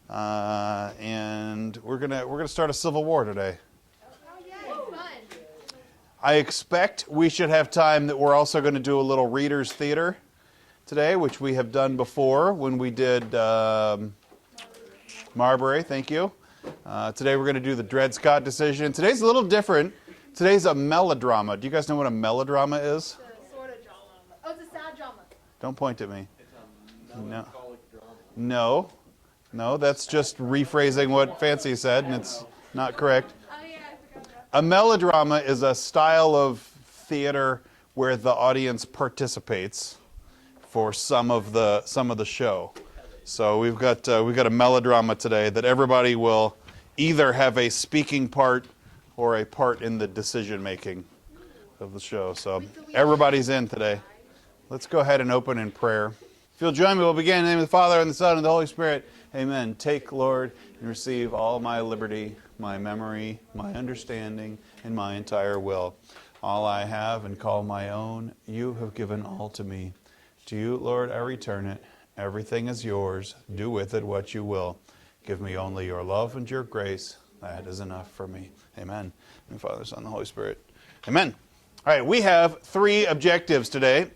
and we're gonna start a civil war today. I expect we should have time that we're also going to do a little readers theater today, which we have done before when we did Marbury. Thank you. Today we're going to do the Dred Scott decision. Today's a little different. Today's a melodrama. Do you guys know what a melodrama is? It's a sort of drama. Oh, it's a sad drama. Don't point at me. It's a melancholic drama. No, that's just rephrasing what Fancy said, and it's not correct. Oh, yeah, I forgot that. A melodrama is a style of theater where the audience participates for some of the show. So we've got a melodrama today that everybody will either have a speaking part or a part in the decision making of the show. So everybody's in today. Let's go ahead and open in prayer. If you'll join me, we'll begin in the name of the Father and the Son and the Holy Spirit. Amen. Take, Lord, and receive all my liberty, my memory, my understanding, and my entire will. All I have and call my own, you have given all to me. To you, Lord, I return it. Everything is yours. Do with it what you will. Give me only your love and your grace. That is enough for me. Amen. And Father, Son, and the Holy Spirit. Amen. All right, we have 3 objectives today.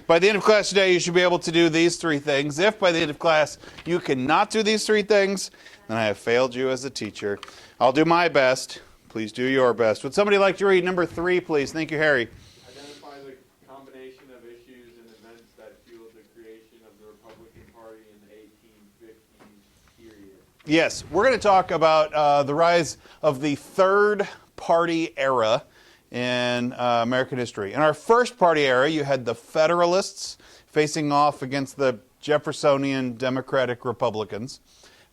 By the end of class today, you should be able to do these 3 things. If by the end of class you cannot do these 3 things, then I have failed you as a teacher. I'll do my best. Please do your best. Would somebody like to read number 3, please? Thank you, Harry. Identify the combination of issues and events that fueled the creation of the Republican Party in the 1850s period. Yes, we're going to talk about the rise of the third party era in American history. In our first party era, you had the Federalists facing off against the Jeffersonian Democratic Republicans.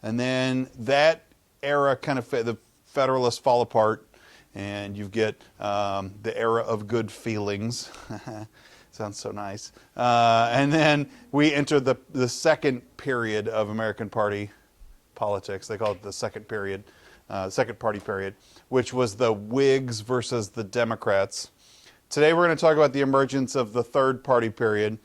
And then that era kind of, the Federalists fall apart, and you get the era of good feelings. Sounds so nice. And then we enter the second period of American party politics. They call it the second period, second party period, which was the Whigs versus the Democrats. Today we're going to talk about the emergence of the third party period,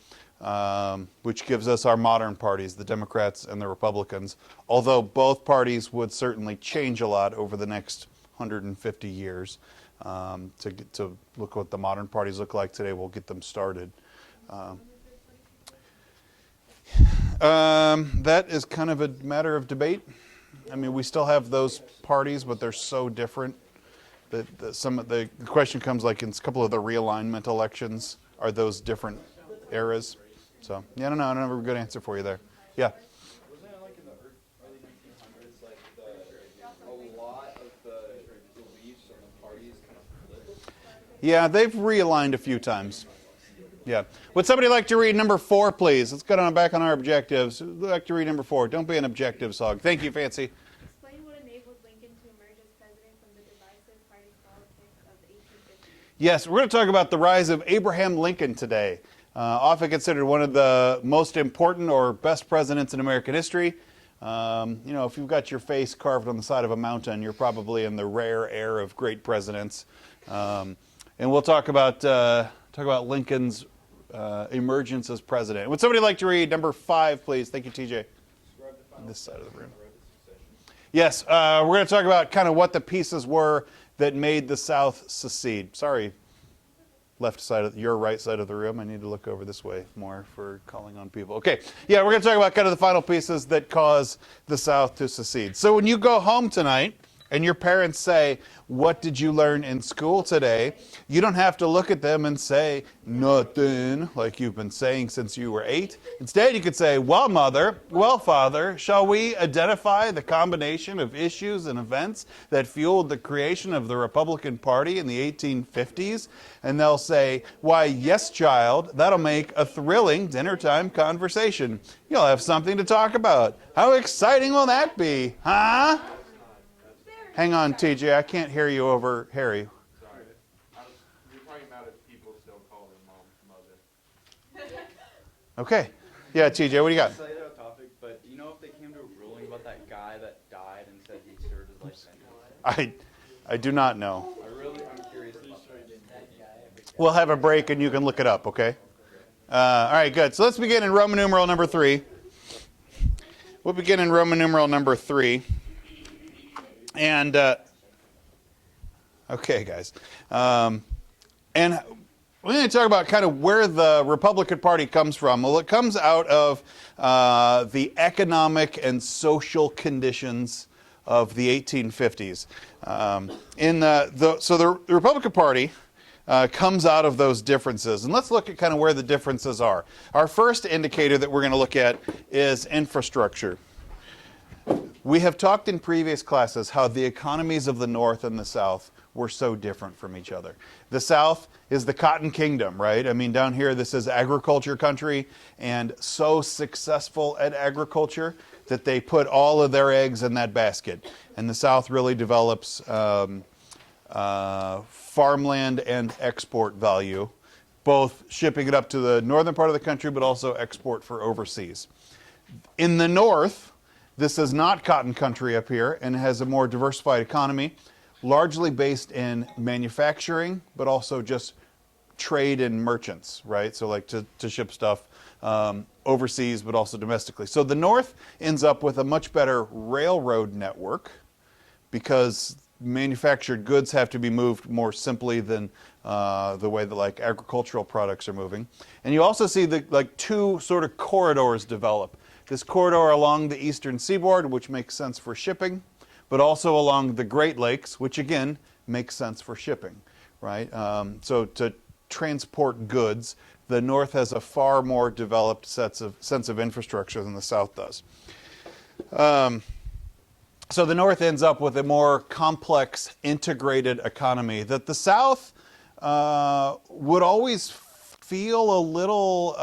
which gives us our modern parties, the Democrats and the Republicans, although both parties would certainly change a lot over the next 150 years. To look what the modern parties look like today, we'll get them started. That is kind of a matter of debate. I mean, we still have those parties, but they're so different that the question comes like in a couple of the realignment elections, are those different eras? So, yeah, I don't know. I don't have a good answer for you there. Yeah. Wasn't it like in the early 1900s, like a lot of the beliefs and the parties kind of flipped? Yeah, they've realigned a few times. Yeah. Would somebody like to read number 4, please? Let's get on back on our objectives. Who'd like to read number 4? Don't be an objectives hog. Thank you, Fancy. Explain what enabled Lincoln to emerge as president from the divisive party politics of the 1850s. Yes, we're going to talk about the rise of Abraham Lincoln today. Often considered one of the most important or best presidents in American history. If you've got your face carved on the side of a mountain, you're probably in the rare air of great presidents. And we'll talk about Lincoln's emergence as president. Would somebody like to read number 5, please? Thank you, TJ. This side of the room. Yes, we're going to talk about kind of what the pieces were that made the South secede. Sorry, your right side of the room. I need to look over this way more for calling on people. Okay, yeah, we're going to talk about kind of the final pieces that cause the South to secede. So when you go home tonight and your parents say, "What did you learn in school today?" you don't have to look at them and say, "Nothing," like you've been saying since you were 8. Instead, you could say, "Well, Mother, well, Father, shall we identify the combination of issues and events that fueled the creation of the Republican Party in the 1850s? And they'll say, "Why, yes, child, that'll make a thrilling dinner-time conversation. You'll have something to talk about. How exciting will that be, huh?" Hang on, TJ. I can't hear you over Harry. Sorry. You're talking about if people still call their mom mother. Okay. Yeah, TJ, what do you got? Slightly off topic, but do you know if they came to a ruling about that guy that died and said he served his life sentence? I do not know. I'm curious about that. We'll have a break and you can look it up, okay? All right, good. So let's begin in Roman numeral number 3. We'll begin in Roman numeral number 3. And, okay, guys. And we're going to talk about kind of where the Republican Party comes from. Well, it comes out of the economic and social conditions of the 1850s. So the Republican Party comes out of those differences. And let's look at kind of where the differences are. Our first indicator that we're going to look at is infrastructure. We have talked in previous classes how the economies of the North and the South were so different from each other. The South is the cotton kingdom, right? I mean, down here, this is agriculture country, and so successful at agriculture that they put all of their eggs in that basket. And the South really develops farmland and export value, both shipping it up to the northern part of the country, but also export for overseas. In the North, this is not cotton country up here, and has a more diversified economy, largely based in manufacturing, but also just trade and merchants, right? So like to ship stuff overseas, but also domestically. So the North ends up with a much better railroad network because manufactured goods have to be moved more simply than the way that like agricultural products are moving. And you also see the like two sort of corridors develop. This corridor along the eastern seaboard, which makes sense for shipping, but also along the Great Lakes, which again makes sense for shipping, right? So to transport goods, the North has a far more developed sense of infrastructure than the South does. So the North ends up with a more complex, integrated economy that the South would always feel a little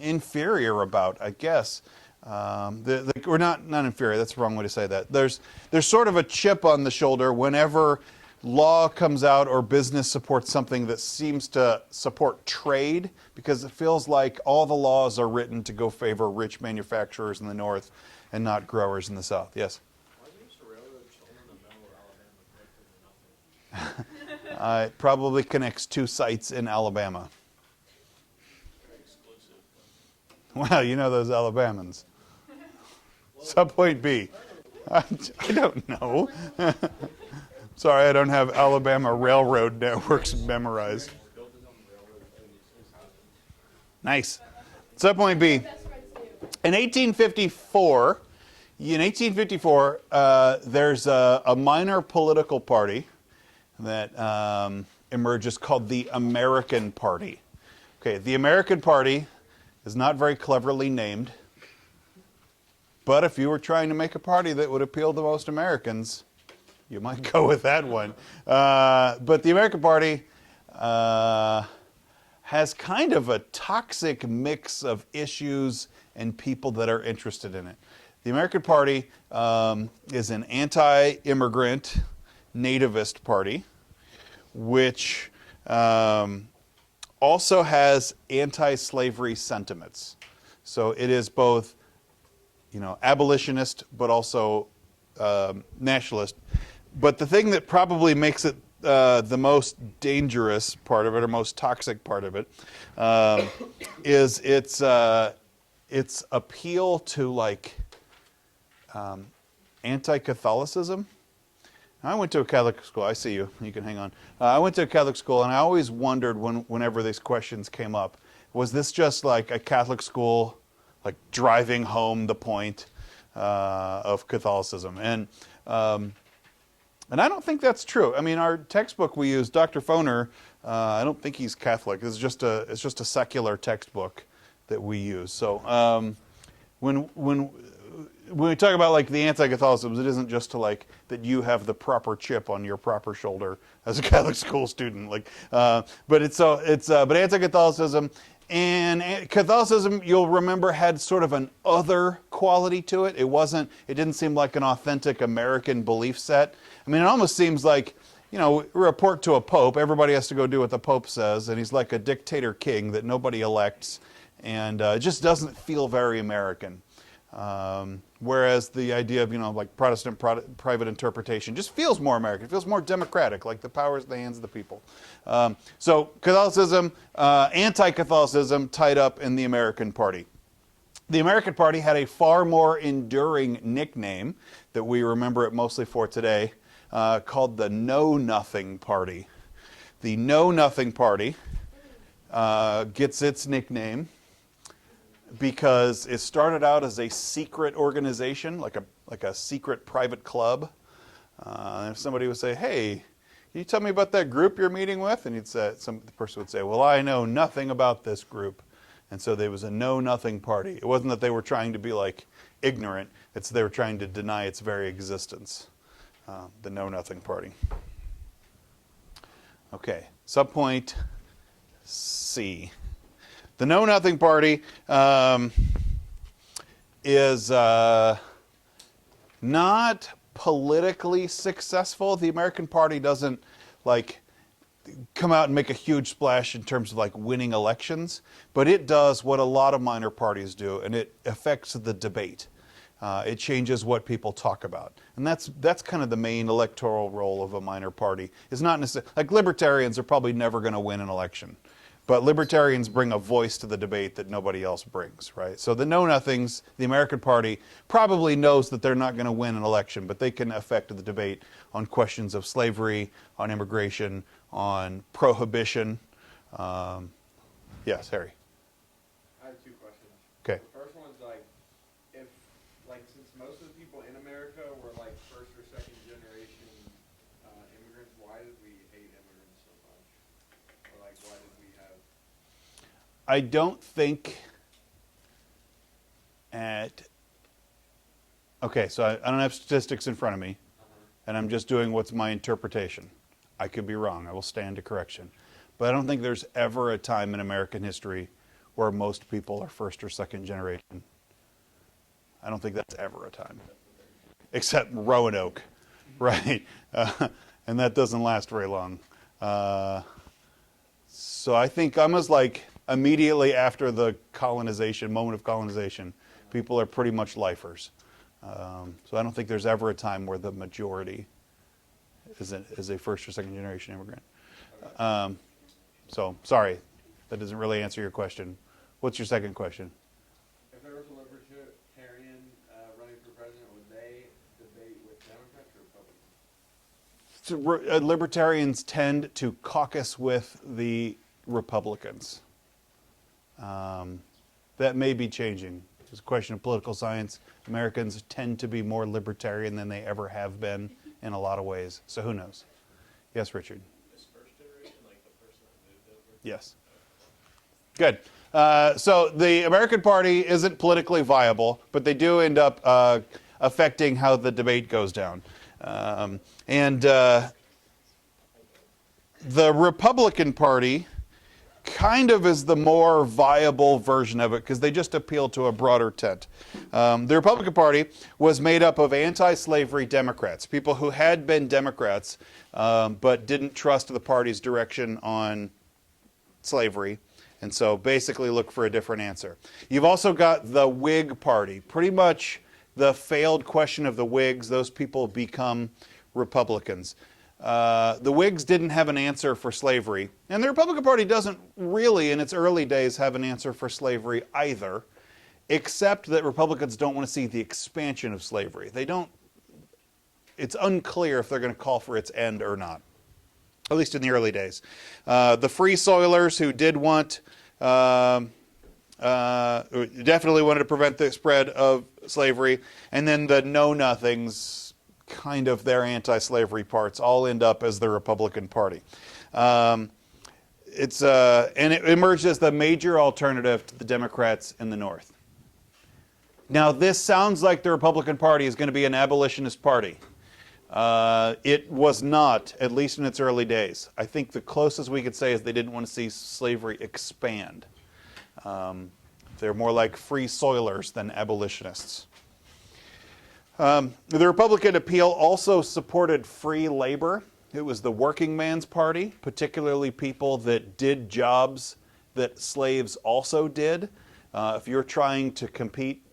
inferior about, I guess. Or not inferior, that's the wrong way to say that. There's sort of a chip on the shoulder whenever law comes out or business supports something that seems to support trade, because it feels like all the laws are written to go favor rich manufacturers in the North and not growers in the South. Yes? Why is the railroad shown in the middle of Alabama connected to nothing? It probably connects 2 sites in Alabama. Well, you know those Alabamans. Subpoint B. I don't know. Sorry, I don't have Alabama railroad networks memorized. Nice. Subpoint B. In 1854, there's a minor political party that emerges called the American Party. Okay, the American Party is not very cleverly named, but if you were trying to make a party that would appeal to most Americans, you might go with that one. But the American Party has kind of a toxic mix of issues and people that are interested in it. The American Party is an anti-immigrant nativist party, which also has anti-slavery sentiments. So it is both, abolitionist, but also nationalist. But the thing that probably makes it the most dangerous part of it, or most toxic part of it, is its appeal to anti-Catholicism. I went to a Catholic school. I see you. You can hang on. I went to a Catholic school, and I always wondered whenever these questions came up, was this just like a Catholic school, like driving home the point of Catholicism? And I don't think that's true. I mean, our textbook we use, Dr. Foner, I don't think he's Catholic. It's just a secular textbook that we use. So when we talk about the anti-Catholicism, it isn't just to that you have the proper chip on your proper shoulder as a Catholic school student. But anti-Catholicism and Catholicism, you'll remember, had sort of an other quality to it. It didn't seem like an authentic American belief set. I mean, it almost seems like, report to a pope, everybody has to go do what the pope says, and he's like a dictator king that nobody elects, and it just doesn't feel very American. Whereas the idea of Protestant private interpretation just feels more American. It feels more democratic, like the power is in the hands of the people. So Catholicism, anti-Catholicism tied up in the American Party. The American Party had a far more enduring nickname that we remember it mostly for today, called the Know Nothing Party. The Know Nothing Party gets its nickname because it started out as a secret organization, like a secret private club. And if somebody would say, "Hey, can you tell me about that group you're meeting with?" And the person would say, "Well, I know nothing about this group." And so there was a Know Nothing Party. It wasn't that they were trying to be like ignorant, it's they were trying to deny its very existence. The Know Nothing Party. Okay, subpoint C. The Know Nothing Party is not politically successful. The American Party doesn't like come out and make a huge splash in terms of like winning elections, but it does what a lot of minor parties do, and it affects the debate. It changes what people talk about, and that's kind of the main electoral role of a minor party. It's not necessarily like libertarians are probably never going to win an election, but libertarians bring a voice to the debate that nobody else brings, right? So the Know Nothings, the American Party, probably knows that they're not going to win an election, but they can affect the debate on questions of slavery, on immigration, on prohibition. Yes, Harry. I have two questions. Okay. The first one's like, since most of the people in America were like first or second generation immigrants, why did we hate immigrants so much? Or like, why did we have? I don't think okay, so I don't have statistics in front of me, and I'm just doing what's my interpretation. I could be wrong. I will stand to correction. But I don't think there's ever a time in American history where most people are first or second generation. I don't think that's ever a time. Except Roanoke, right? And that doesn't last very long. So I think almost like immediately after the moment of colonization, people are pretty much lifers. So I don't think there's ever a time where the majority is a first or second generation immigrant. So sorry, that doesn't really answer your question. What's your second question? If there was a libertarian running for president, would they debate with Democrats or Republicans? Libertarians tend to caucus with the Republicans. That may be changing. It's a question of political science. Americans tend to be more libertarian than they ever have been in a lot of ways. So who knows? Yes, Richard? Is first generation like the person that moved over? Yes. Good. So the American Party isn't politically viable, but they do end up affecting how the debate goes down. The Republican Party kind of is the more viable version of it because they just appeal to a broader tent. The Republican Party was made up of anti-slavery Democrats, people who had been Democrats but didn't trust the party's direction on slavery, and so basically look for a different answer. You've also got the Whig Party, pretty much the failed question of the Whigs. Those people become Republicans. The Whigs didn't have an answer for slavery, and the Republican Party doesn't really, in its early days, have an answer for slavery either, except that Republicans don't want to see the expansion of slavery. It's unclear if they're going to call for its end or not, at least in the early days. The Free Soilers, who did want, definitely wanted to prevent the spread of slavery, and then the Know Nothings, kind of their anti-slavery parts, all end up as the Republican Party. And it emerged as the major alternative to the Democrats in the North. Now, this sounds like the Republican Party is going to be an abolitionist party. It was not, at least in its early days. I think the closest we could say is they didn't want to see slavery expand. They're more like free soilers than abolitionists. The Republican appeal also supported free labor. It was the working man's party, particularly people that did jobs that slaves also did. If you're trying to compete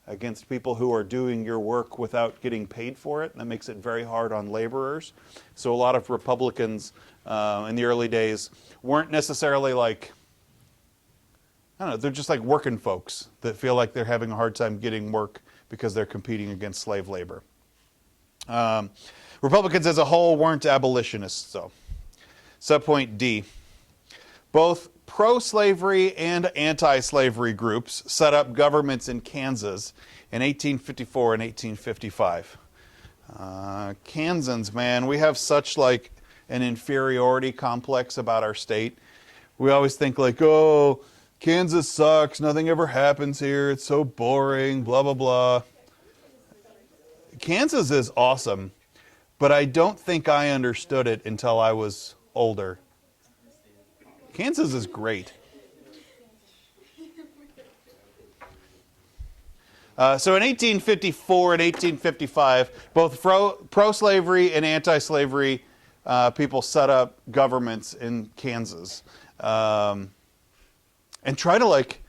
against people who are doing your work without getting paid for it, that makes it very hard on laborers. So a lot of Republicans in the early days weren't necessarily like, don't know, they're just like working folks that feel like they're having a hard time getting work because they're competing against slave labor. Republicans as a whole weren't abolitionists, though. Subpoint D. Both pro-slavery and anti-slavery groups set up governments in Kansas in 1854 and 1855. Kansans, man, we have such like an inferiority complex about our state. We always think like, oh, Kansas sucks, nothing ever happens here, it's so boring, blah, blah, blah. Kansas is awesome, but I don't think I understood it until I was older. Kansas is great. So in 1854 and 1855, both pro-slavery and anti-slavery people set up governments in Kansas. And try to like,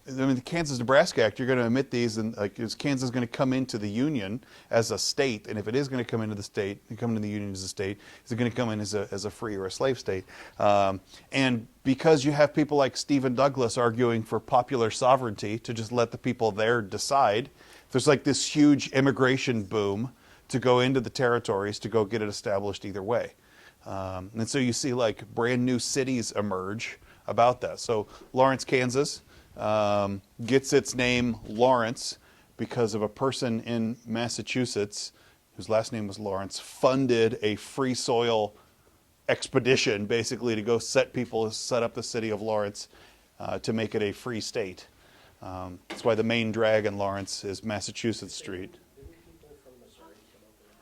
I mean, the Kansas-Nebraska Act, you're going to omit these, and like, is Kansas going to come into the Union as a state? And if it is going to come into the state, come into the Union as a state, is it going to come in as a free or a slave state? And because you have people like Stephen Douglas arguing for popular sovereignty to just let the people there decide, there's like this huge immigration boom to go into the territories to go get it established either way. And so you see like brand new cities emerge about that. So Lawrence, Kansas, gets its name Lawrence because of a person in Massachusetts whose last name was Lawrence funded a free soil expedition basically to go set up the city of Lawrence to make it a free state. That's why the main drag in Lawrence is Massachusetts Street.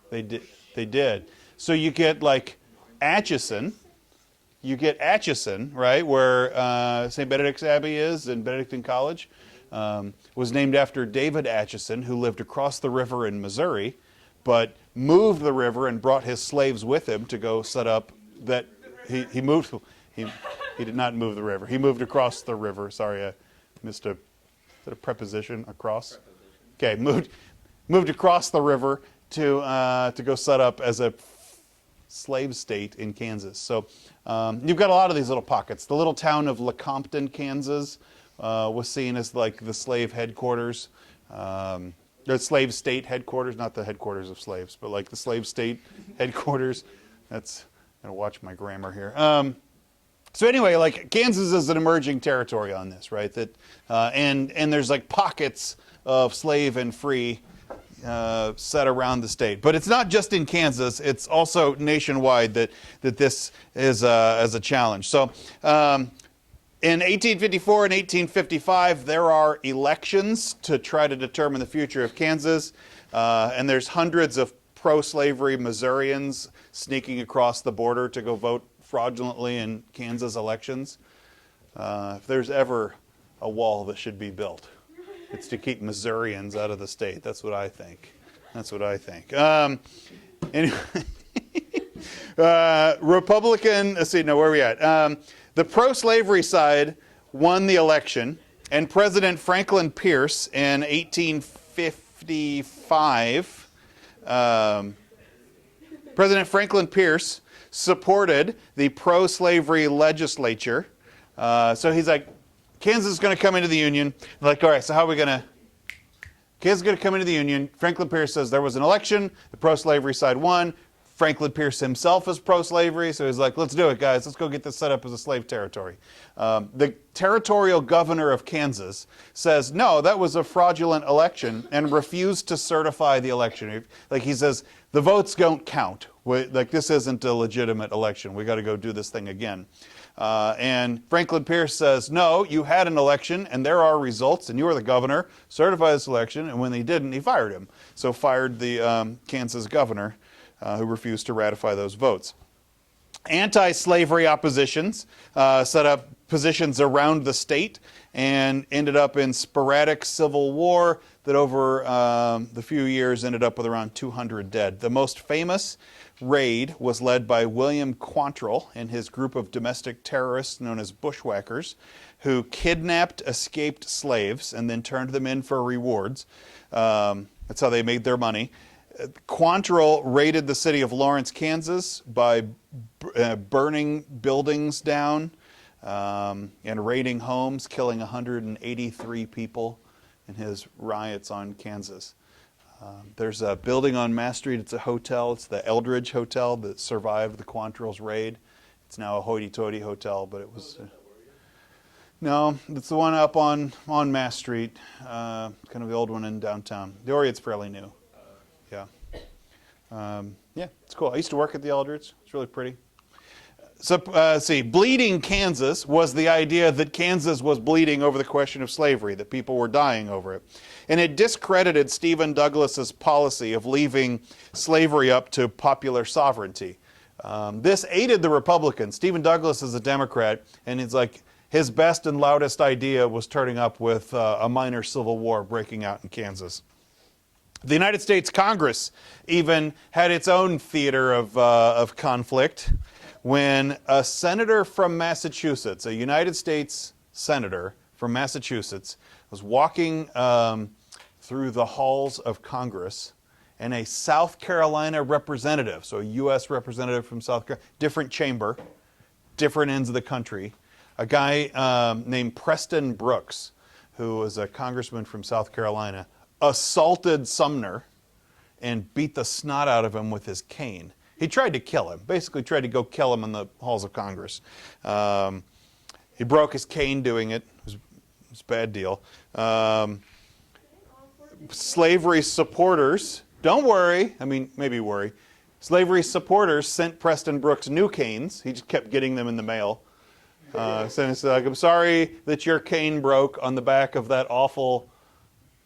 They did. So you get like Atchison. You get Atchison, right, where St. Benedict's Abbey is in Benedictine College, was named after David Atchison, who lived across the river in Missouri, but moved the river and brought his slaves with him to go set up that he did not move the river. He moved across the river. Sorry, I missed a preposition, across? Okay, moved across the river to go set up as a slave state in Kansas. So you've got a lot of these little pockets. The little town of Lecompton, Kansas, was seen as like the slave headquarters, the slave state headquarters, not the headquarters of slaves, but like the slave state headquarters. That's, I'm gonna watch my grammar here. So anyway, like Kansas is an emerging territory on this, right? That and there's like pockets of slave and free set around the state. But it's not just in Kansas, it's also nationwide that this is as a challenge. So in 1854 and 1855, there are elections to try to determine the future of Kansas. And there's hundreds of pro-slavery Missourians sneaking across the border to go vote fraudulently in Kansas elections. If there's ever a wall that should be built, it's to keep Missourians out of the state. That's what I think. Anyway, Republican, let's see, no, where are we at? The pro-slavery side won the election, and President Franklin Pierce in 1855, President Franklin Pierce supported the pro-slavery legislature. So he's like, Kansas is going to come into the Union. They're like, all right, so how are we going to... Kansas is going to come into the Union. Franklin Pierce says there was an election. The pro-slavery side won. Franklin Pierce himself is pro-slavery, so he's like, let's do it, guys. Let's go get this set up as a slave territory. The territorial governor of Kansas says, no, that was a fraudulent election, and refused to certify the election. Like he says, the votes don't count. Like this isn't a legitimate election. We got to go do this thing again. And Franklin Pierce says, no, you had an election and there are results and you are the governor, certify this election. And when they didn't, he fired him. So fired the Kansas governor who refused to ratify those votes. Anti-slavery oppositions set up positions around the state and ended up in sporadic civil war that over the few years ended up with around 200 dead. The most famous raid was led by William Quantrill and his group of domestic terrorists known as bushwhackers, who kidnapped escaped slaves and then turned them in for rewards. That's how they made their money. Quantrill raided the city of Lawrence, Kansas by burning buildings down, and raiding homes, killing 183 people in his riots on Kansas. There's a building on Mass Street. It's a hotel. It's the Eldridge Hotel that survived the Quantrill's raid. It's now a hoity-toity hotel, but it was... no, it's the one up on Mass Street, kind of the old one in downtown. The Orient's fairly new. Yeah. Yeah, it's cool. I used to work at the Eldridge. It's really pretty. So, see, bleeding Kansas was the idea that Kansas was bleeding over the question of slavery, that people were dying over it. And it discredited Stephen Douglas's policy of leaving slavery up to popular sovereignty. This aided the Republicans. Stephen Douglas is a Democrat, and it's like his best and loudest idea was turning up with a minor civil war breaking out in Kansas. The United States Congress even had its own theater of conflict when a senator from Massachusetts, a United States senator from Massachusetts, was walking through the halls of Congress, and a South Carolina representative, so a U.S. representative from South Carolina, different chamber, different ends of the country, a guy named Preston Brooks, who was a congressman from South Carolina, assaulted Sumner and beat the snot out of him with his cane. He tried to kill him, basically tried to go kill him in the halls of Congress. He broke his cane doing it. It was a bad deal. Slavery supporters, don't worry, I mean, maybe worry. Slavery supporters sent Preston Brooks new canes. He just kept getting them in the mail. So it's like, I'm sorry that your cane broke on the back of that awful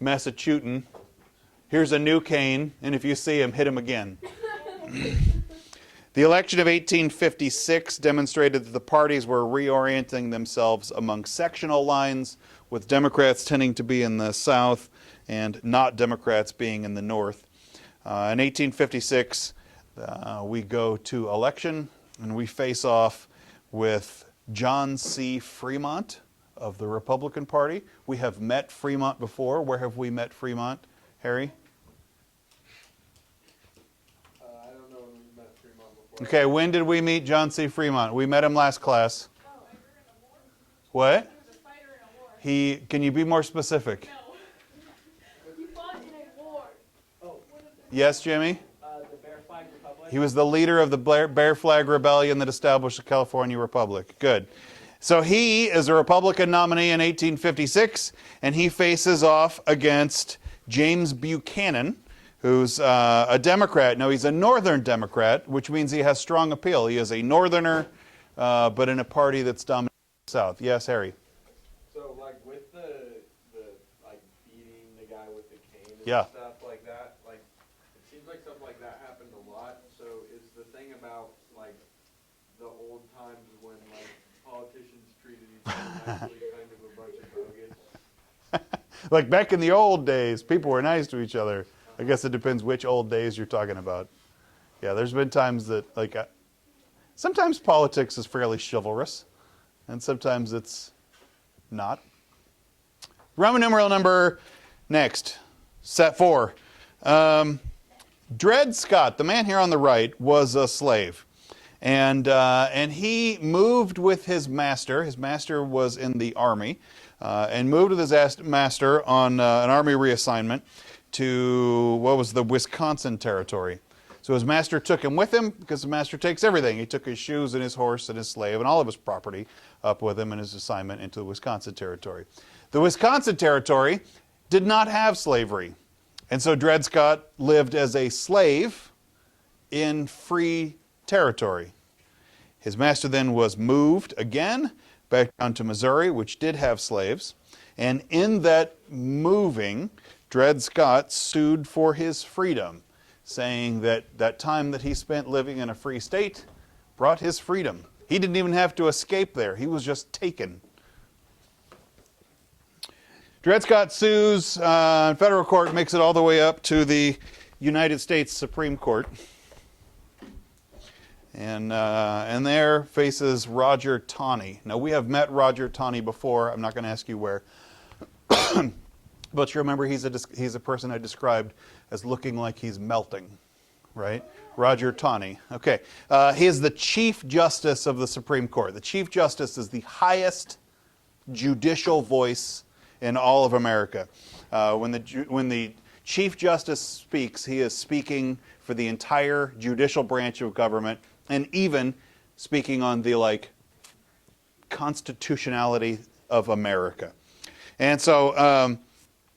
Massachusetts. Here's a new cane, and if you see him, hit him again. The election of 1856 demonstrated that the parties were reorienting themselves among sectional lines, with Democrats tending to be in the South and not Democrats being in the North. In 1856, we go to election, and we face off with John C. Fremont of the Republican Party. We have met Fremont before. Where have we met Fremont, Harry? I don't know when we met Fremont before. Okay, when did we meet John C. Fremont? We met him last class. What? Can you be more specific? You fought in a war. Yes, Jimmy? The Bear Flag Republic. He was the leader of the Bear Flag Rebellion that established the California Republic. Good. So he is a Republican nominee in 1856, and he faces off against James Buchanan, who's a Democrat. Now, he's a Northern Democrat, which means he has strong appeal. He is a Northerner, but in a party that's dominating the South. Yes, Harry? So, like, with the like, beating the guy with the cane and Yeah. stuff like that, like, it seems like something like that happened a lot. So, is the thing about, like, the old times when, like, politicians treated each other nicely kind of a bunch of bogus? Like back in the old days, people were nice to each other. I guess it depends which old days you're talking about. Yeah, there's been times that, like, sometimes politics is fairly chivalrous, and sometimes it's not. Roman numeral number next, set 4. Dred Scott, the man here on the right, was a slave. And he moved with his master. His master was in the army, and moved with his master on an army reassignment to what was the Wisconsin territory. So his master took him with him because the master takes everything. He took his shoes and his horse and his slave and all of his property up with him in his assignment into the Wisconsin territory. The Wisconsin territory did not have slavery. And so Dred Scott lived as a slave in free territory. His master then was moved again back down to Missouri, which did have slaves. And in that moving, Dred Scott sued for his freedom, saying that that time that he spent living in a free state brought his freedom. He didn't even have to escape there. He was just taken. Dred Scott sues, federal court makes it all the way up to the United States Supreme Court. And there faces Roger Taney. Now, we have met Roger Taney before. I'm not going to ask you where. But you remember he's a person I described as looking like he's melting. right? Roger Taney. Okay. He is the Chief Justice of the Supreme Court. The Chief Justice is the highest judicial voice in all of America. When the Chief Justice speaks, he is speaking for the entire judicial branch of government, and even speaking on the constitutionality of America. And so,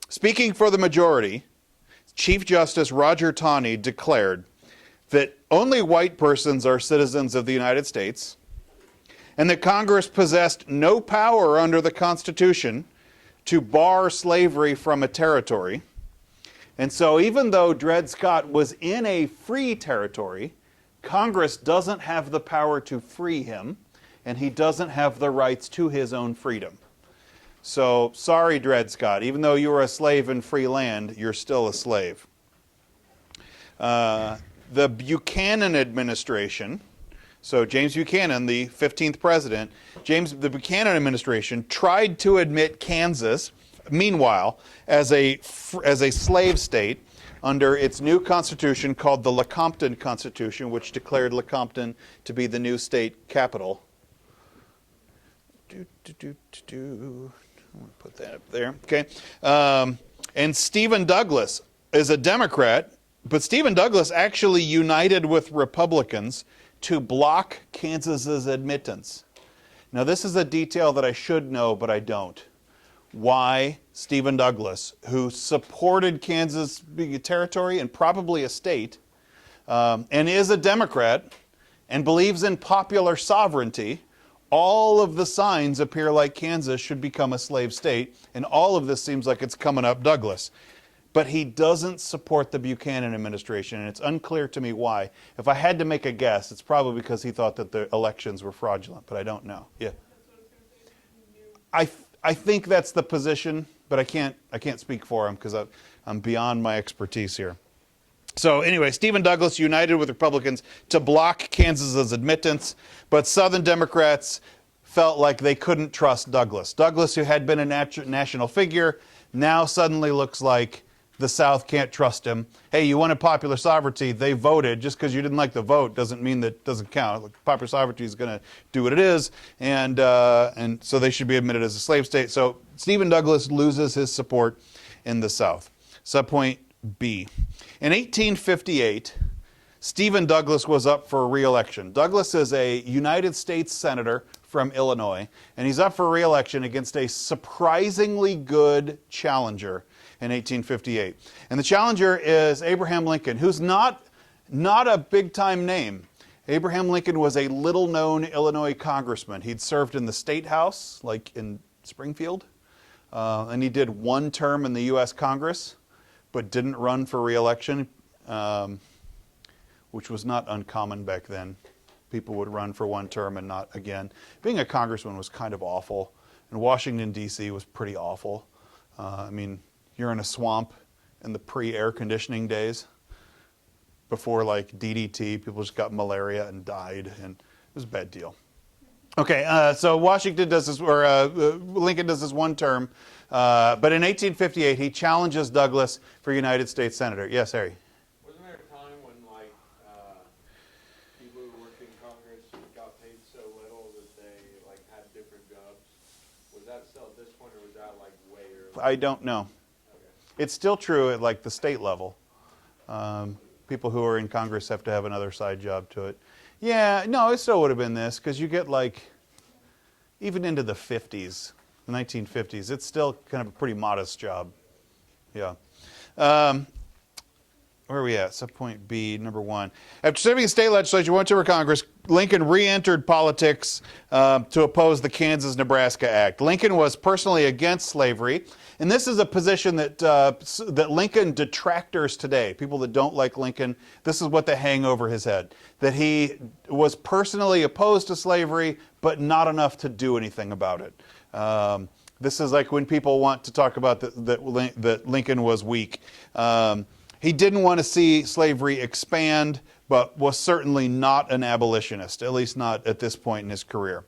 speaking for the majority, Chief Justice Roger Taney declared that only white persons are citizens of the United States, and that Congress possessed no power under the Constitution to bar slavery from a territory. And so even though Dred Scott was in a free territory, Congress doesn't have the power to free him, and he doesn't have the rights to his own freedom. So, sorry, Dred Scott, even though you were a slave in free land, you're still a slave. The Buchanan administration, so James Buchanan, the 15th president, the Buchanan administration tried to admit Kansas, meanwhile, as a slave state under its new constitution called the Lecompton Constitution, which declared Lecompton to be the new state capital. I'm going to put that up there. Okay. And Stephen Douglas is a Democrat, but Stephen Douglas actually united with Republicans to block Kansas's admittance. Now, this is a detail that I should know, but I don't. Why Stephen Douglas, who supported Kansas being a territory and probably a state, and is a Democrat, and believes in popular sovereignty, all of the signs appear like Kansas should become a slave state, and all of this seems like it's coming up Douglas. But he doesn't support the Buchanan administration, and it's unclear to me why. If I had to make a guess, it's probably because he thought that the elections were fraudulent, but I don't know. Yeah. I think that's the position, but I can't speak for him because I'm beyond my expertise here. So anyway, Stephen Douglas united with Republicans to block Kansas's admittance, but Southern Democrats felt like they couldn't trust Douglas. Douglas, who had been a national figure, now suddenly looks like the South can't trust him. Hey, you wanted popular sovereignty. They voted. Just because you didn't like the vote doesn't mean that it doesn't count. Popular sovereignty is going to do what it is, and so they should be admitted as a slave state. So Stephen Douglas loses his support in the South. Subpoint B. In 1858, Stephen Douglas was up for re-election. Douglas is a United States Senator from Illinois, and he's up for re-election against a surprisingly good challenger in 1858. And the challenger is Abraham Lincoln, who's not a big-time name. Abraham Lincoln was a little-known Illinois congressman. He'd served in the State House, like in Springfield, and he did one term in the U.S. Congress, but didn't run for re-election, which was not uncommon back then. People would run for one term and not again. Being a congressman was kind of awful, and Washington, D.C. was pretty awful. You're in a swamp in the pre-air conditioning days, before like DDT, people just got malaria and died, and it was a bad deal. Okay, so Washington does this, or Lincoln does this one term, but in 1858 he challenges Douglas for United States Senator. Yes, Harry? Wasn't there a time when people who worked in Congress got paid so little that they had different jobs? Was that still at this point, or was that way earlier? I don't know. It's still true at the state level. People who are in Congress have to have another side job to it. Yeah, no, it still would have been this, because you get even into the 50s, the 1950s, it's still kind of a pretty modest job. Yeah. Where are we at? Subpoint B, number 1. After serving in state legislature, went to Congress, Lincoln re-entered politics to oppose the Kansas-Nebraska Act. Lincoln was personally against slavery, and this is a position that Lincoln detractors today, people that don't like Lincoln, this is what they hang over his head, that he was personally opposed to slavery, but not enough to do anything about it. This is like when people want to talk about that Lincoln was weak. He didn't want to see slavery expand, but was certainly not an abolitionist, at least not at this point in his career.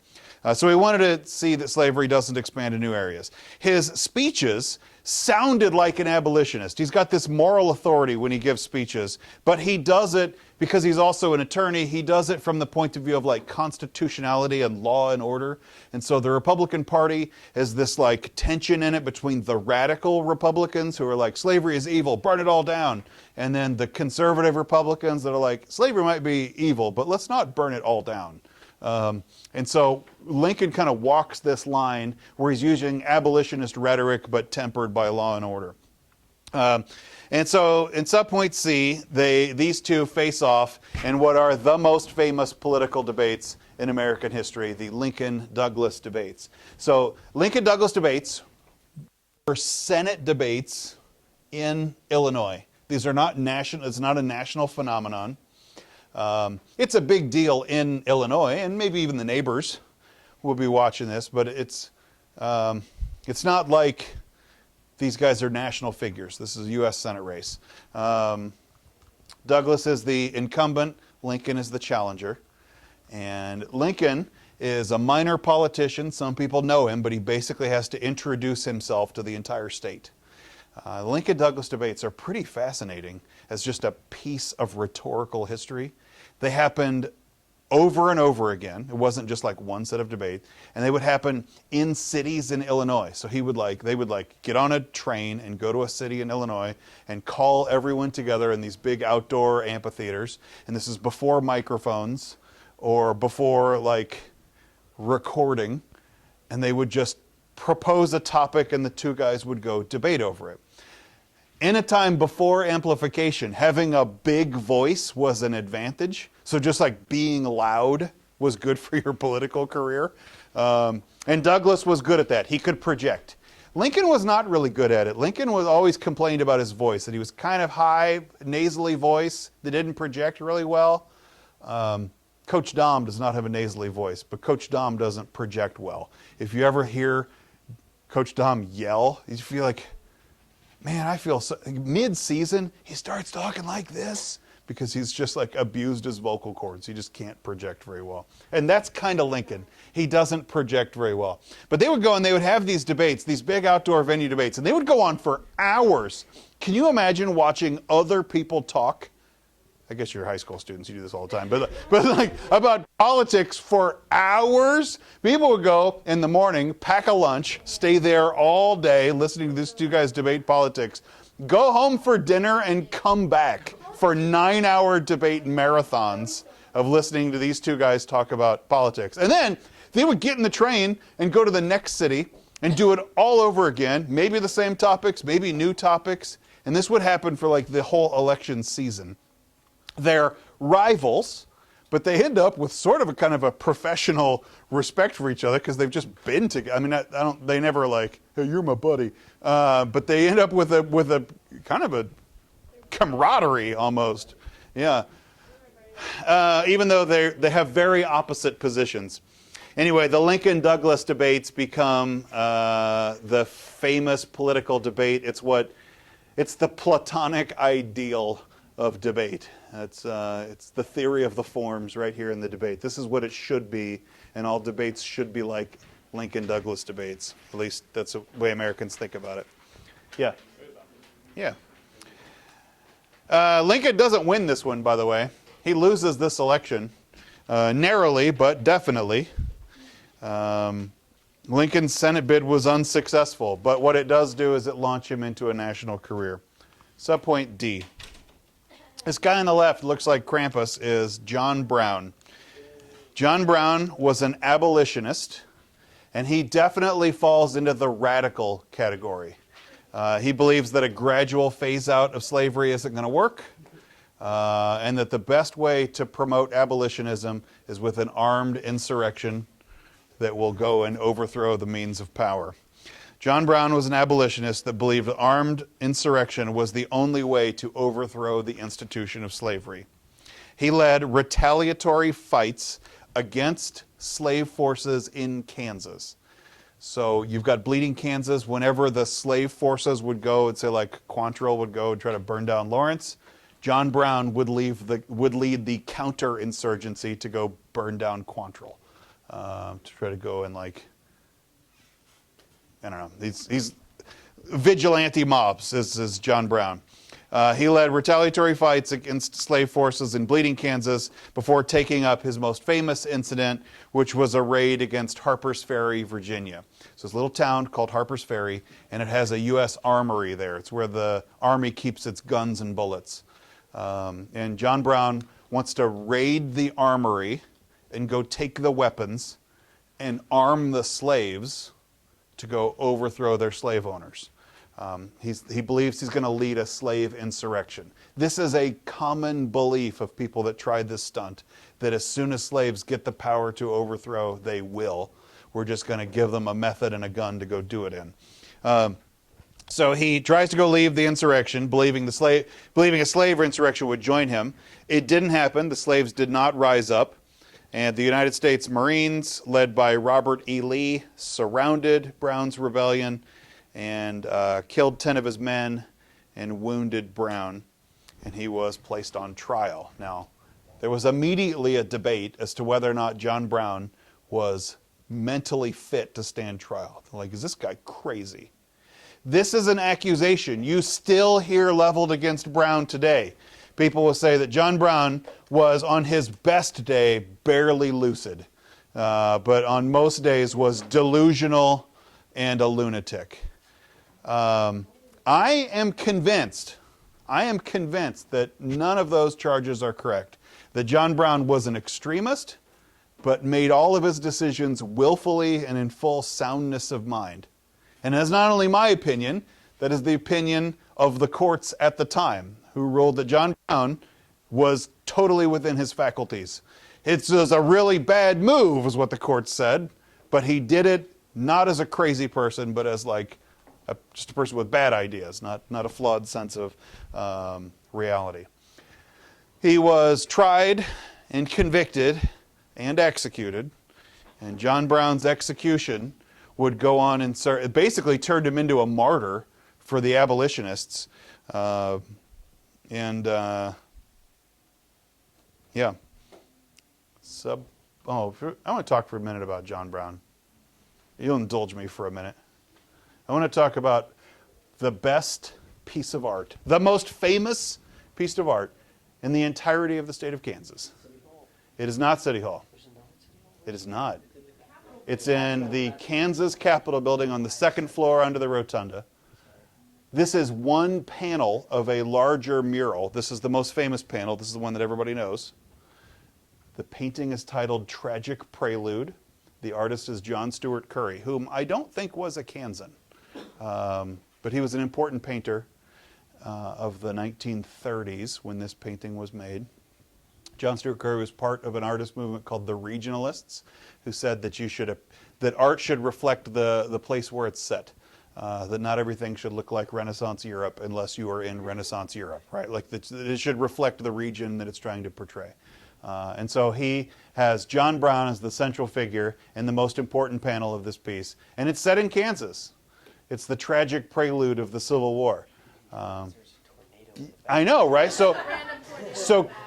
So he wanted to see that slavery doesn't expand to new areas. His speeches sounded like an abolitionist. He's got this moral authority when he gives speeches, but he does it because he's also an attorney. He does it from the point of view of like constitutionality and law and order. And so the Republican Party has this like tension in it between the radical Republicans who are like, slavery is evil, burn it all down. And then the conservative Republicans that are like, slavery might be evil, but let's not burn it all down. And so Lincoln kind of walks this line where he's using abolitionist rhetoric but tempered by law and order. And so in subpoint C, these two face off in what are the most famous political debates in American history, the Lincoln-Douglas debates. So Lincoln-Douglas debates were Senate debates in Illinois. These are not national, it's not a national phenomenon. It's a big deal in Illinois, and maybe even the neighbors will be watching this, but it's not like these guys are national figures. This is a U.S. Senate race. Douglas is the incumbent, Lincoln is the challenger. And Lincoln is a minor politician. Some people know him, but he basically has to introduce himself to the entire state. Lincoln-Douglas debates are pretty fascinating as just a piece of rhetorical history. They happened over and over again. It wasn't just like one set of debate. And they would happen in cities in Illinois. So they would get on a train and go to a city in Illinois and call everyone together in these big outdoor amphitheaters. And this is before microphones or before like recording. And they would just propose a topic and the two guys would go debate over it. In a time before amplification, having a big voice was an advantage. So just like being loud was good for your political career. And Douglas was good at that. He could project. Lincoln was not really good at it. Lincoln was always complained about his voice, that he was kind of high, nasally voice that didn't project really well. Coach Dom does not have a nasally voice, but Coach Dom doesn't project well. If you ever hear Coach Dom yell, you feel like, man, I feel so, mid-season, he starts talking like this because he's just like abused his vocal cords. He just can't project very well. And that's kind of Lincoln. He doesn't project very well. But they would go and they would have these debates, these big outdoor venue debates, and they would go on for hours. Can you imagine watching other people talk? I guess you're high school students, you do this all the time, but like about politics for hours. People would go in the morning, pack a lunch, stay there all day listening to these two guys debate politics, go home for dinner and come back for 9-hour debate marathons of listening to these two guys talk about politics. And then they would get in the train and go to the next city and do it all over again, maybe the same topics, maybe new topics, and this would happen for like the whole election season. They're rivals, but they end up with sort of a kind of a professional respect for each other because they've just been together. I mean, they never like, hey, you're my buddy. But they end up with a kind of a camaraderie almost. Yeah. Even though they have very opposite positions. Anyway, the Lincoln-Douglas debates become the famous political debate. It's the Platonic ideal of debate. It's the theory of the forms right here in the debate. This is what it should be, and all debates should be like Lincoln-Douglas debates. At least that's the way Americans think about it. Yeah. Yeah. Lincoln doesn't win this one, by the way. He loses this election, narrowly, but definitely. Lincoln's Senate bid was unsuccessful, but what it does do is it launches him into a national career. Subpoint D. This guy on the left looks like Krampus is John Brown. John Brown was an abolitionist, and he definitely falls into the radical category. He believes that a gradual phase out of slavery isn't going to work, and that the best way to promote abolitionism is with an armed insurrection that will go and overthrow the means of power. John Brown was an abolitionist that believed armed insurrection was the only way to overthrow the institution of slavery. He led retaliatory fights against slave forces in Kansas. So you've got Bleeding Kansas. Whenever the slave forces would go, and say like Quantrill would go and try to burn down Lawrence, John Brown would lead the counterinsurgency to go burn down Quantrill. to try to go and like, I don't know, he's vigilante mobs, is John Brown. He led retaliatory fights against slave forces in Bleeding, Kansas, before taking up his most famous incident, which was a raid against Harper's Ferry, Virginia. So it's a little town called Harper's Ferry, and it has a U.S. armory there. It's where the Army keeps its guns and bullets. And John Brown wants to raid the armory and go take the weapons and arm the slaves to go overthrow their slave owners. He believes he's going to lead a slave insurrection. This is a common belief of people that tried this stunt, that as soon as slaves get the power to overthrow, they will. We're just going to give them a method and a gun to go do it in. So he tries to go lead the insurrection, believing a slave insurrection would join him. It didn't happen. The slaves did not rise up. And the United States Marines, led by Robert E. Lee, surrounded Brown's rebellion and killed 10 of his men and wounded Brown. And he was placed on trial. Now, there was immediately a debate as to whether or not John Brown was mentally fit to stand trial. They're like, is this guy crazy? This is an accusation you still hear leveled against Brown today. People will say that John Brown was, on his best day, barely lucid, but on most days was delusional and a lunatic. I am convinced that none of those charges are correct. That John Brown was an extremist, but made all of his decisions willfully and in full soundness of mind. And that's not only my opinion, that is the opinion of the courts at the time, who ruled that John Brown was totally within his faculties. It was a really bad move, is what the courts said, but he did it not as a crazy person, but as like just a person with bad ideas, not a flawed sense of reality. He was tried and convicted and executed, and John Brown's execution would go on and it basically turned him into a martyr for the abolitionists. Yeah. I want to talk for a minute about John Brown. You'll indulge me for a minute. I want to talk about the best piece of art, the most famous piece of art in the entirety of the state of Kansas. It is not City Hall. It is not. It's in the Kansas Capitol building on the second floor under the rotunda. This is one panel of a larger mural. This is the most famous panel. This is the one that everybody knows. The painting is titled Tragic Prelude. The artist is John Stuart Curry, whom I don't think was a Kansan. But he was an important painter of the 1930s when this painting was made. John Stuart Curry was part of an artist movement called the Regionalists, who said that art should reflect the place where it's set. That not everything should look like Renaissance Europe unless you are in Renaissance Europe, right? Like that it should reflect the region that it's trying to portray. And so he has John Brown as the central figure in the most important panel of this piece. And it's set in Kansas. It's the tragic prelude of the Civil War. I know, right? So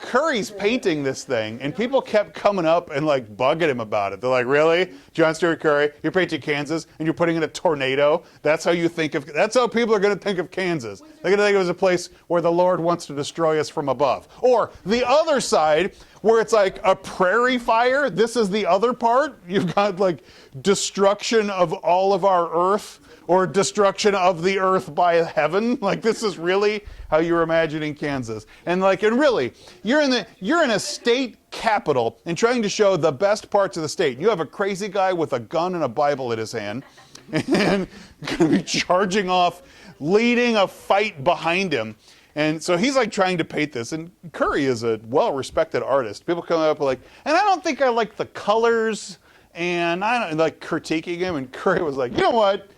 Curry's painting this thing, and people kept coming up and like bugging him about it. They're like, "Really, John Stuart Curry? You're painting Kansas, and you're putting in a tornado? That's how you think of? That's how people are going to think of Kansas. They're going to think it was a place where the Lord wants to destroy us from above." Or the other side, where it's like a prairie fire. This is the other part. You've got like destruction of all of our earth, or destruction of the earth by heaven. Like this is really how you're imagining Kansas. And really, you're in a state capital and trying to show the best parts of the state. You have a crazy guy with a gun and a Bible in his hand and going to be charging off, leading a fight behind him. And so he's like trying to paint this, and Curry is a well-respected artist. People come up like, and I don't think I like the colors, and I don't like critiquing him, and Curry was like, you know what?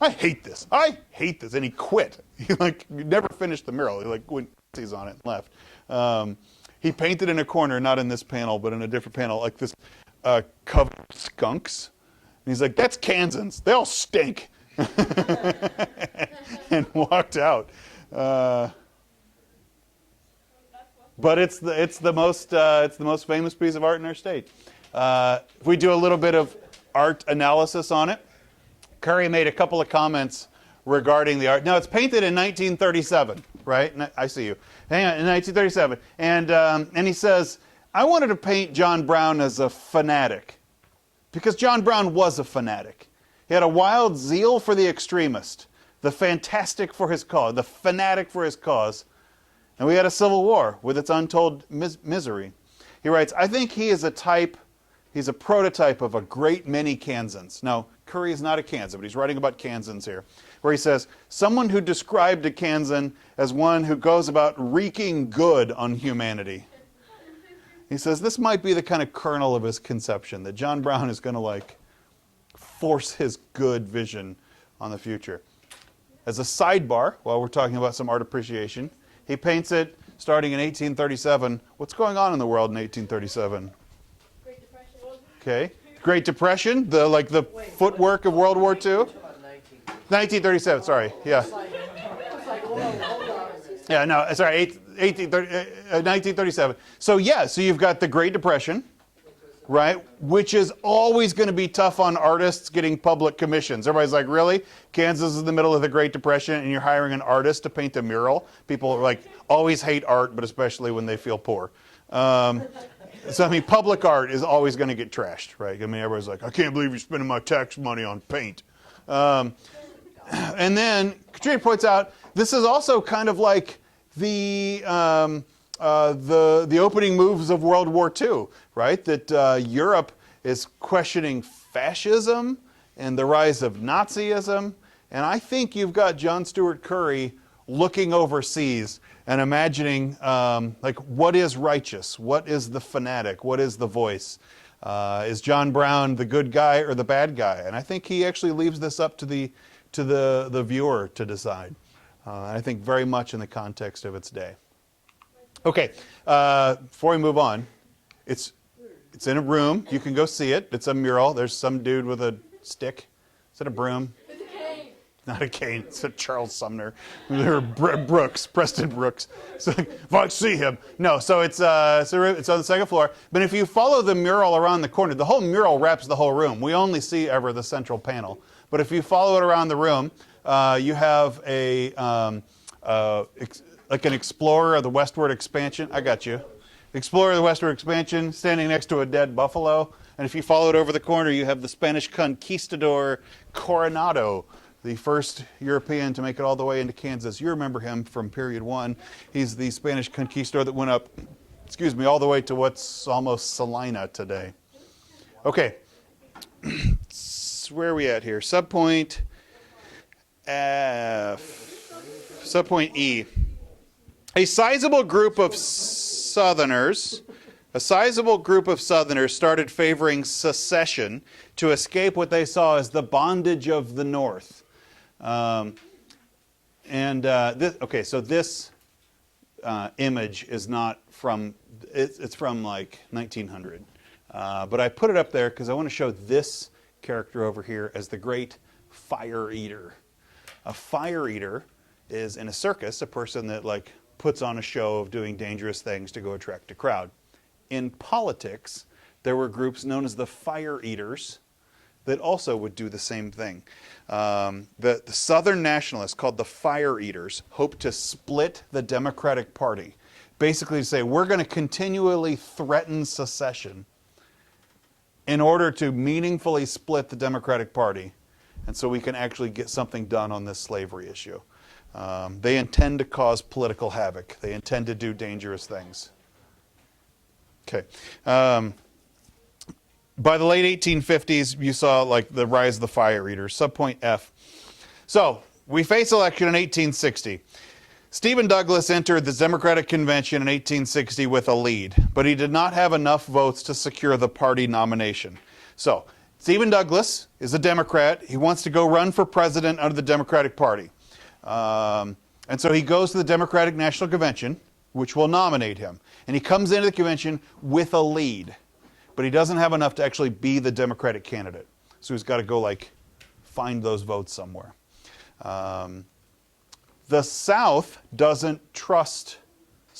I hate this. And he quit. He never finished the mural. He went he's on it and left. He painted in a corner, not in this panel, but in a different panel, like this covered skunks. And he's like, that's Kansans. They all stink. And walked out. But it's the most famous piece of art in our state. If we do a little bit of art analysis on it, Curry made a couple of comments regarding the art. Now, it's painted in 1937, right? I see you. Hang on, in 1937. And he says, I wanted to paint John Brown as a fanatic, because John Brown was a fanatic. He had a wild zeal for the extremist, the fantastic for his cause, the fanatic for his cause. And we had a civil war with its untold misery. He writes, I think he is he's a prototype of a great many Kansans. Now, Curry is not a Kansan, but he's writing about Kansans here, where he says, someone who described a Kansan as one who goes about wreaking good on humanity. He says this might be the kind of kernel of his conception, that John Brown is going to force his good vision on the future. As a sidebar, while we're talking about some art appreciation, he paints it starting in 1837. What's going on in the world in 1837? Great Depression. Okay. Great Depression, the footwork of World War II. 1937, sorry. Yeah. Yeah, no, sorry, 1937. So you've got the Great Depression, right, which is always going to be tough on artists getting public commissions. Everybody's like, really? Kansas is in the middle of the Great Depression and you're hiring an artist to paint a mural? People always hate art, but especially when they feel poor. So, public art is always going to get trashed, right? Everybody's like, I can't believe you're spending my tax money on paint. And then Katrina points out, this is also kind of like the opening moves of World War II, right? That Europe is questioning fascism and the rise of Nazism. And I think you've got John Stuart Curry looking overseas and imagining, what is righteous? What is the fanatic? What is the voice? Is John Brown the good guy or the bad guy? And I think he actually leaves this up to the viewer to decide. I think very much in the context of its day. Okay, before we move on, it's in a room. You can go see it. It's a mural. There's some dude with a stick. Is it a broom? It's a cane. Not a cane. It's a Charles Sumner. Brooks, Preston Brooks. So, if I see him. No, so it's on the second floor. But if you follow the mural around the corner, the whole mural wraps the whole room. We only see ever the central panel. But if you follow it around the room, you have an explorer of the westward expansion. I got you. Explorer of the westward expansion standing next to a dead buffalo. And if you follow it over the corner, you have the Spanish conquistador Coronado, the first European to make it all the way into Kansas. You remember him from period 1. He's the Spanish conquistador that went up, all the way to what's almost Salina today. Okay. Where are we at here? Subpoint F. Subpoint E. A sizable group of Southerners started favoring secession to escape what they saw as the bondage of the North. This image is not from, it's from 1900. But I put it up there because I want to show this character over here as the great Fireeater. A Fireeater is, in a circus, a person that puts on a show of doing dangerous things to go attract a crowd. In politics, there were groups known as the Fireeaters that also would do the same thing. The Southern nationalists, called the Fireeaters, hoped to split the Democratic Party. Basically to say, we're going to continually threaten secession in order to meaningfully split the Democratic Party, and so we can actually get something done on this slavery issue. They intend to cause political havoc. They intend to do dangerous things. Okay. By the late 1850s, you saw the rise of the Fireeaters. Subpoint F. So, we face election in 1860. Stephen Douglas entered the Democratic Convention in 1860 with a lead, but he did not have enough votes to secure the party nomination. So, Stephen Douglas is a Democrat. He wants to go run for president under the Democratic Party. And so he goes to the Democratic National Convention, which will nominate him. And he comes into the convention with a lead, but he doesn't have enough to actually be the Democratic candidate. So he's got to go find those votes somewhere. The South doesn't trust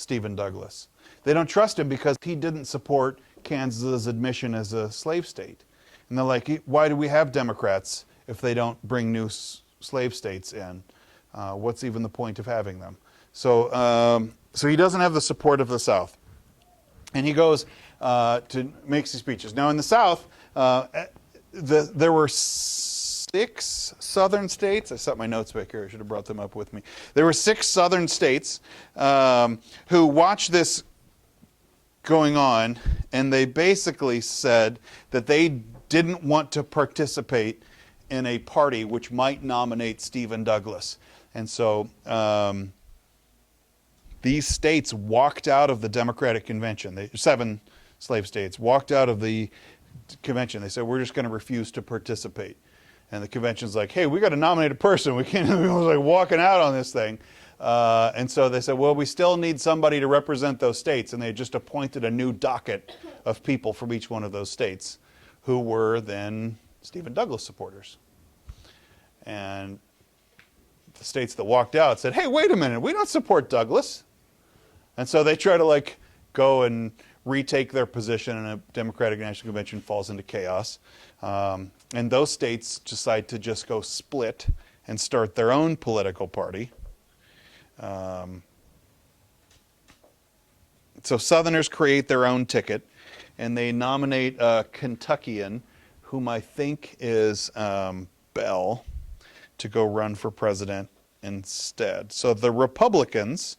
Stephen Douglas. They don't trust him because he didn't support Kansas's admission as a slave state. And they're like, why do we have Democrats if they don't bring new slave states in? What's even the point of having them? So he doesn't have the support of the South. And he goes to make these speeches. Now in the South, there were 6 southern states. I set my notes back here. I should have brought them up with me. There were 6 southern states who watched this going on, and they basically said that they didn't want to participate in a party which might nominate Stephen Douglas. And so these states walked out of the Democratic Convention. 7 slave states walked out of the convention. They said, we're just going to refuse to participate. And the convention's like, hey, we got to nominate a person. We can't, we was like walking out on this thing. And so they said, well, we still need somebody to represent those states. And they just appointed a new docket of people from each one of those states who were then Stephen Douglas supporters. And the states that walked out said, hey, wait a minute, we don't support Douglas. And so they try to like go and retake their position, and a Democratic National Convention falls into chaos. And those states decide to just go split and start their own political party. So Southerners create their own ticket, and they nominate a Kentuckian, whom I think is Bell, to go run for president instead. So the Republicans,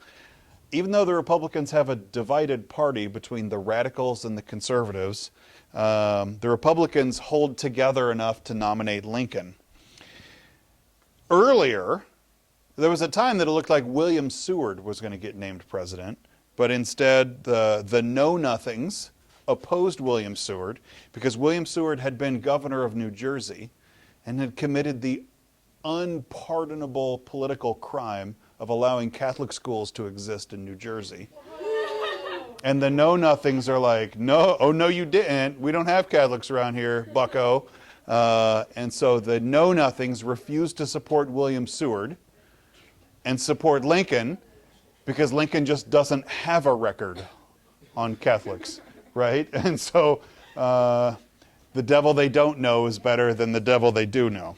even though the Republicans have a divided party between the radicals and the conservatives, the Republicans hold together enough to nominate Lincoln. Earlier, there was a time that it looked like William Seward was going to get named president, but instead the Know-Nothings opposed William Seward because William Seward had been governor of New Jersey and had committed the unpardonable political crime of allowing Catholic schools to exist in New Jersey. And the Know-Nothings are like, no, oh no you didn't. We don't have Catholics around here, bucko. And so the Know-Nothings refused to support William Seward and support Lincoln because Lincoln just doesn't have a record on Catholics, right? And so the devil they don't know is better than the devil they do know.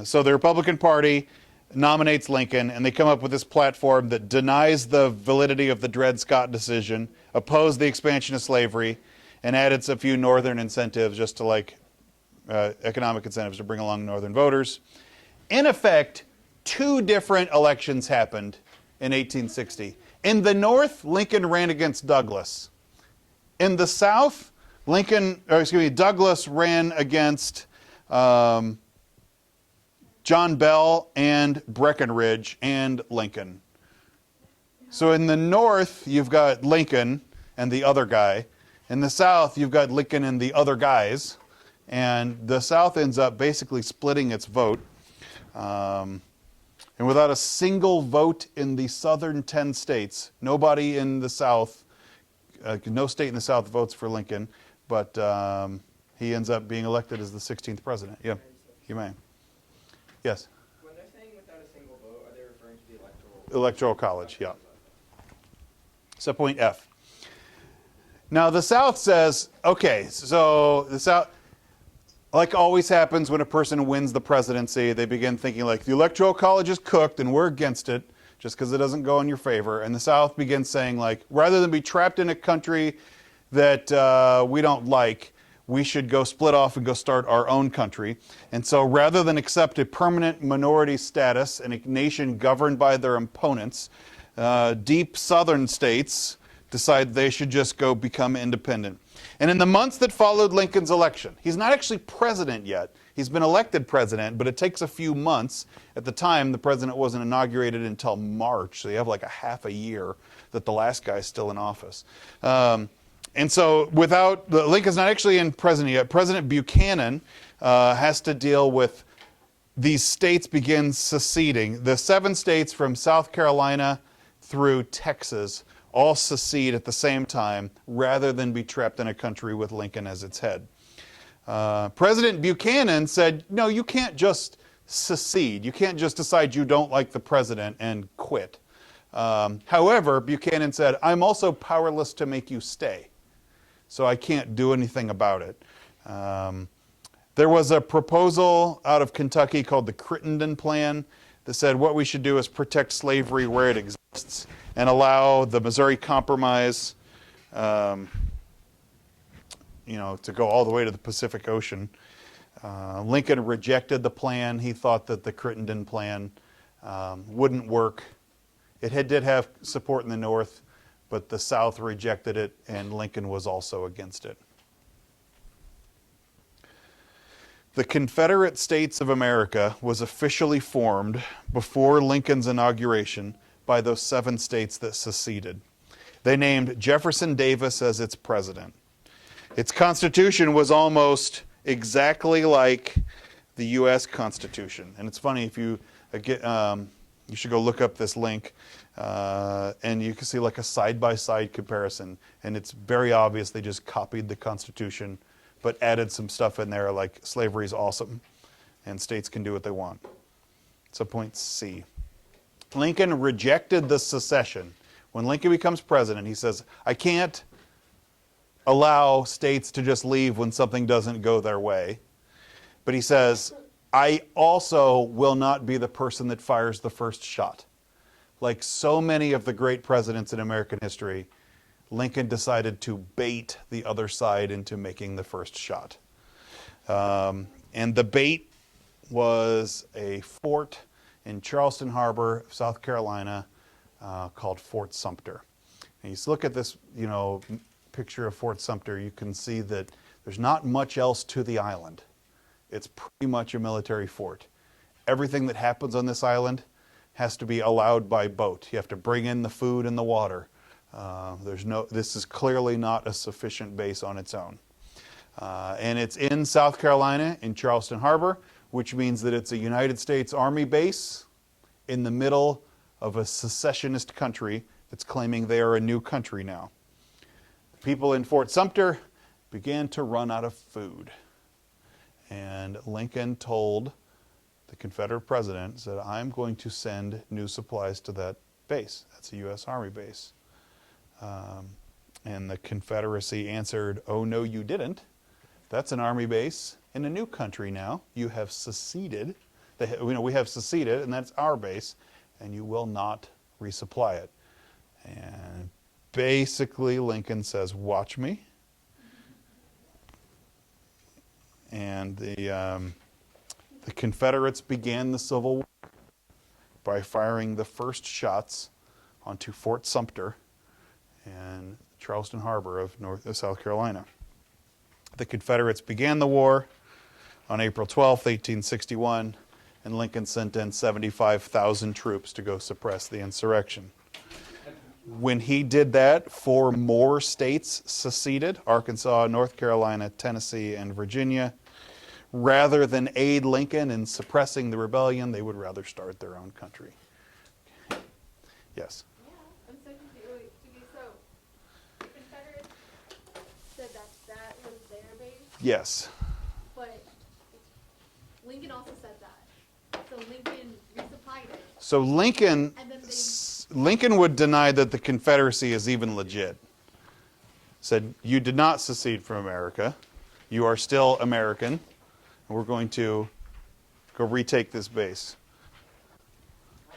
So the Republican Party nominates Lincoln, and they come up with this platform that denies the validity of the Dred Scott decision, opposed the expansion of slavery, and added a few northern incentives just to like economic incentives to bring along northern voters. In effect, 2 different elections happened in 1860. In the North, Lincoln ran against Douglas. In the South, Douglas ran against John Bell and Breckinridge and Lincoln. So in the North, you've got Lincoln and the other guy. In the South, you've got Lincoln and the other guys. And the South ends up basically splitting its vote. And without a single vote in the southern 10 states, nobody in the South, no state in the South votes for Lincoln, but he ends up being elected as the 16th president. Yeah, you may. Yes? When they're saying without a single vote, are they referring to the Electoral College, yeah. So point F. Now the South says, okay, so the South, like always happens when a person wins the presidency, they begin thinking like the Electoral College is cooked and we're against it just because it doesn't go in your favor. And the South begins saying like, rather than be trapped in a country that we don't like, we should go split off and go start our own country. And so rather than accept a permanent minority status in a nation governed by their opponents, deep southern states decide they should just go become independent. And in the months that followed Lincoln's election, he's not actually president yet. He's been elected president, but it takes a few months. At the time, the president wasn't inaugurated until March, so you have like a half a year that the last guy's still in office. And so Lincoln's not actually in president yet. President Buchanan has to deal with these states begin seceding. The 7 states from South Carolina through Texas all secede at the same time rather than be trapped in a country with Lincoln as its head. President Buchanan said, no, you can't just secede. You can't just decide you don't like the president and quit. However, Buchanan said, I'm also powerless to make you stay, so I can't do anything about it. There was a proposal out of Kentucky called the Crittenden Plan that said what we should do is protect slavery where it exists and allow the Missouri Compromise, to go all the way to the Pacific Ocean. Lincoln rejected the plan. He thought that the Crittenden Plan wouldn't work. It did have support in the North, but the South rejected it, and Lincoln was also against it. The Confederate States of America was officially formed before Lincoln's inauguration by those 7 states that seceded. They named Jefferson Davis as its president. Its constitution was almost exactly like the U.S. Constitution. And it's funny, if you you should go look up this link, and you can see like a side-by-side comparison. And it's very obvious they just copied the Constitution, but added some stuff in there like slavery is awesome and states can do what they want. So point C. Lincoln rejected the secession. When Lincoln becomes president, he says, I can't allow states to just leave when something doesn't go their way. But he says, I also will not be the person that fires the first shot. Like so many of the great presidents in American history, Lincoln decided to bait the other side into making the first shot. And the bait was a fort in Charleston Harbor, South Carolina, called Fort Sumter. And you look at this, picture of Fort Sumter, you can see that there's not much else to the island. It's pretty much a military fort. Everything that happens on this island has to be allowed by boat. You have to bring in the food and the water. This is clearly not a sufficient base on its own. And it's in South Carolina, in Charleston Harbor, which means that it's a United States Army base in the middle of a secessionist country that's claiming they are a new country now. The people in Fort Sumter began to run out of food. And Lincoln told the Confederate president, said, I'm going to send new supplies to that base. That's a U.S. Army base. And the Confederacy answered, oh, no, you didn't. That's an Army base in a new country now. You have seceded. We have seceded, and that's our base, and you will not resupply it. And basically, Lincoln says, watch me. And the Confederates began the Civil War by firing the first shots onto Fort Sumter and Charleston Harbor of South Carolina. The Confederates began the war on April 12, 1861, and Lincoln sent in 75,000 troops to go suppress the insurrection. When he did that, 4 more states seceded, Arkansas, North Carolina, Tennessee, and Virginia. Rather than aid Lincoln in suppressing the rebellion, they would rather start their own country. Yes? Yeah, I'm so confused. Wait, so the Confederates said that was their base, Yes. but Lincoln also said that. So Lincoln resupplied it. So And then Lincoln would deny that the Confederacy is even legit. Said, you did not secede from America. You are still American. And we're going to go retake this base.